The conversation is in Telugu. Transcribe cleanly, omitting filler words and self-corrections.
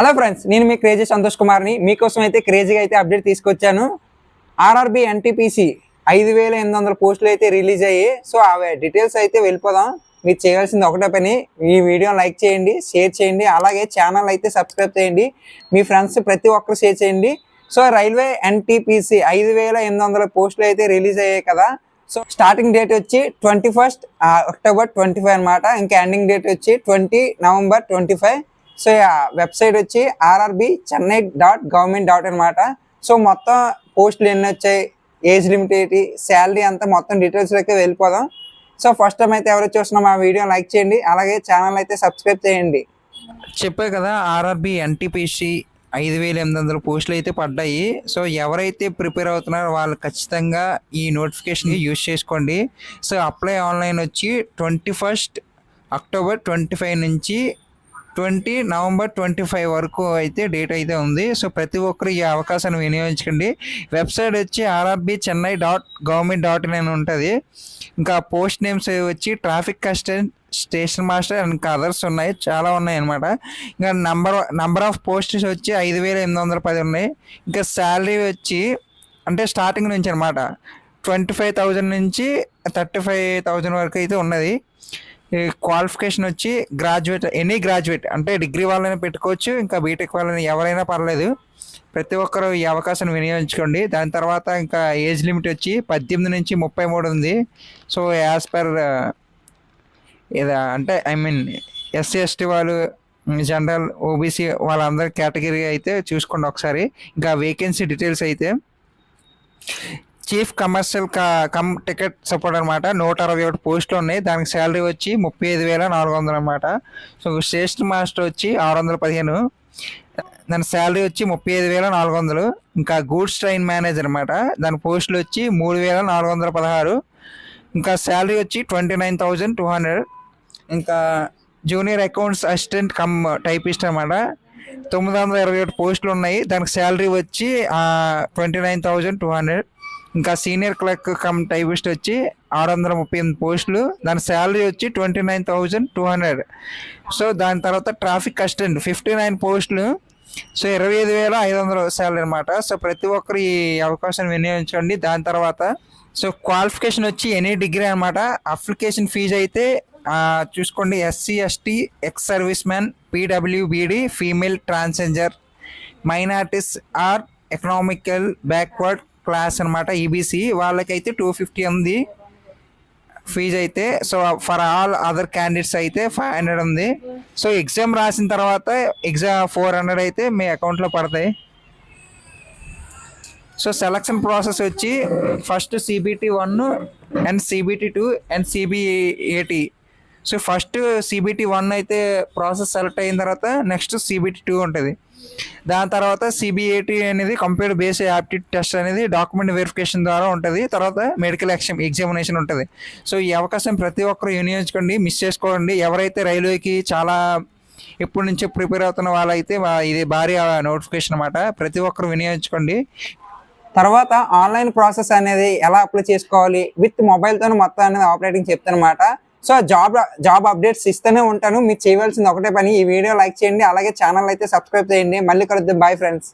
హలో ఫ్రెండ్స్, నేను మీ క్రేజీ సంతోష్ కుమార్ని మీకోసం అయితే క్రేజీగా అయితే అప్డేట్ తీసుకొచ్చాను. ఆర్ఆర్బి ఎన్టీపీసీ 5800 పోస్టులు అయితే రిలీజ్ అయ్యాయి. సో ఆ డీటెయిల్స్ అయితే వెళ్ళిపోదాం. మీరు చేయాల్సింది ఒకటే పని, ఈ వీడియోని లైక్ చేయండి, షేర్ చేయండి, అలాగే ఛానల్ అయితే సబ్స్క్రైబ్ చేయండి. మీ ఫ్రెండ్స్ ప్రతి ఒక్కరు షేర్ చేయండి. సో రైల్వే ఎన్టీపీసీ 5800 పోస్టులు అయితే రిలీజ్ అయ్యాయి కదా. సో స్టార్టింగ్ డేట్ వచ్చి 21 అక్టోబర్ 25 అనమాట. ఇంకా ఎండింగ్ డేట్ వచ్చి 20 నవంబర్ 25. సో వెబ్సైట్ వచ్చి rrb.chennai.government.in అనమాట. సో మొత్తం పోస్టులు ఎన్ని వచ్చాయి, ఏజ్ లిమిట్ ఏంటి, శాలరీ అంతా మొత్తం డీటెయిల్స్లోకి వెళ్ళిపోదాం. సో ఫస్ట్ టైం అయితే ఎవరు చూసినా మా వీడియో లైక్ చేయండి, అలాగే ఛానల్ అయితే సబ్స్క్రైబ్ చేయండి. చెప్పే కదా, ఆర్ఆర్బి ఎన్టీపీసీ 5800 పోస్టులు అయితే పడ్డాయి. సో ఎవరైతే ప్రిపేర్ అవుతున్నారో వాళ్ళు ఖచ్చితంగా ఈ నోటిఫికేషన్ యూజ్ చేసుకోండి. సో అప్లై ఆన్లైన్ వచ్చి 21 అక్టోబర్ 25 నుంచి 20 నవంబర్ 25 వరకు అయితే డేట్ అయితే ఉంది. సో ప్రతి ఒక్కరు ఈ అవకాశాన్ని వినియోగించకండి. వెబ్సైట్ వచ్చి rrb.chennai.government.in అని ఉంటుంది. ఇంకా పోస్ట్ నేమ్స్ వచ్చి traffic assistant, station master and others ఉన్నాయి, చాలా ఉన్నాయి అనమాట. ఇంకా నంబర్ ఆఫ్ పోస్ట్స్ వచ్చి 5810 ఉన్నాయి. ఇంకా శాలరీ వచ్చి అంటే స్టార్టింగ్ నుంచి అనమాట 25,000 నుంచి 35,000 వరకు అయితే ఉన్నది. క్వాలిఫికేషన్ వచ్చి గ్రాడ్యుయేట్, ఎనీ గ్రాడ్యుయేట్ అంటే డిగ్రీ వాళ్ళని పెట్టుకోవచ్చు, ఇంకా బీటెక్ వాళ్ళని ఎవరైనా పర్లేదు. ప్రతి ఒక్కరు ఈ అవకాశాన్ని వినియోగించుకోండి. దాని తర్వాత ఇంకా ఏజ్ లిమిట్ వచ్చి 18 నుంచి 33 ఉంది. సో యాజ్ పర్ అంటే ఎస్సీ ఎస్టీ వాళ్ళు, జనరల్, ఓబీసీ వాళ్ళందరి కేటగిరీ అయితే చూసుకోండి ఒకసారి. ఇంకా వేకెన్సీ డీటెయిల్స్ అయితే చీఫ్ కమర్షియల్ టికెట్ సపోర్ట్ అనమాట. 161 పోస్టులు ఉన్నాయి. దానికి శాలరీ వచ్చి 35,400 అనమాట. సో స్టేషన్ మాస్టర్ వచ్చి 615, దాని శాలరీ వచ్చి 35,400. ఇంకా గూడ్స్ ట్రైన్ మేనేజర్ అనమాట, దాని పోస్టులు వచ్చి 3,416. ఇంకా శాలరీ వచ్చి 29,200. ఇంకా జూనియర్ అకౌంట్స్ అసిస్టెంట్ టైపిస్ట్ అనమాట, 921 పోస్టులు ఉన్నాయి. దానికి శాలరీ వచ్చి 29,200. ఇంకా సీనియర్ క్లర్క్ టైపిస్ట్ వచ్చి 638 పోస్టులు, దాని శాలరీ వచ్చి 29,200. సో దాని తర్వాత ట్రాఫిక్ అసిస్టెంట్ 59 పోస్టులు, సో 25,500 శాలరీ అనమాట. సో ప్రతి ఒక్కరు ఈ అవకాశాన్ని వినియోగించండి. దాని తర్వాత సో క్వాలిఫికేషన్ వచ్చి ఎనీ డిగ్రీ అనమాట. అప్లికేషన్ ఫీజు అయితే చూసుకోండి, SC ST, ex service man, PWBD, female, transgender, minorities or economical backward class అనమాట, ఈబీసీ వాళ్ళకైతే 250 ఉంది ఫీజు అయితే. So for all other candidates అయితే 500 ఉంది. సో ఎగ్జామ్ రాసిన తర్వాత 400 అయితే మీ అకౌంట్లో పడతాయి. సో సెలక్షన్ ప్రాసెస్ వచ్చి first CBT 1 and CBT 2 and CBAT. So first CBT 1 అయితే ప్రాసెస్ సెలెక్ట్ అయిన తర్వాత నెక్స్ట్ CBT 2 ఉంటుంది. దాని తర్వాత CBAT అనేది కంప్యూటర్ బేస్డ్ యాప్టిట్యూడ్ టెస్ట్ అనేది డాక్యుమెంట్ వెరిఫికేషన్ ద్వారా ఉంటుంది. తర్వాత మెడికల్ ఎగ్జామినేషన్ ఉంటుంది. సో ఈ అవకాశం ప్రతి ఒక్కరు వినియోగించుకోండి, మిస్ చేసుకోండి. ఎవరైతే రైల్వేకి చాలా ఎప్పటి నుంచో ప్రిపేర్ అవుతున్న వాళ్ళైతే ఇది భారీ నోటిఫికేషన్ అనమాట. ప్రతి ఒక్కరు వినియోగించుకోండి. తర్వాత ఆన్లైన్ ప్రాసెస్ అనేది ఎలా అప్లై చేసుకోవాలి విత్ మొబైల్తో మొత్తం అనేది ఆపరేటింగ్ చెప్తానమాట. సో జాబ్ అప్డేట్స్ ఇస్తూనే ఉంటాను. మీరు చేయవలసింది ఒకటే పని, ఈ వీడియో లైక్ చేయండి, అలాగే ఛానల్ అయితే సబ్స్క్రైబ్ చేయండి. మళ్ళీ కలుద్దాం. Bye friends.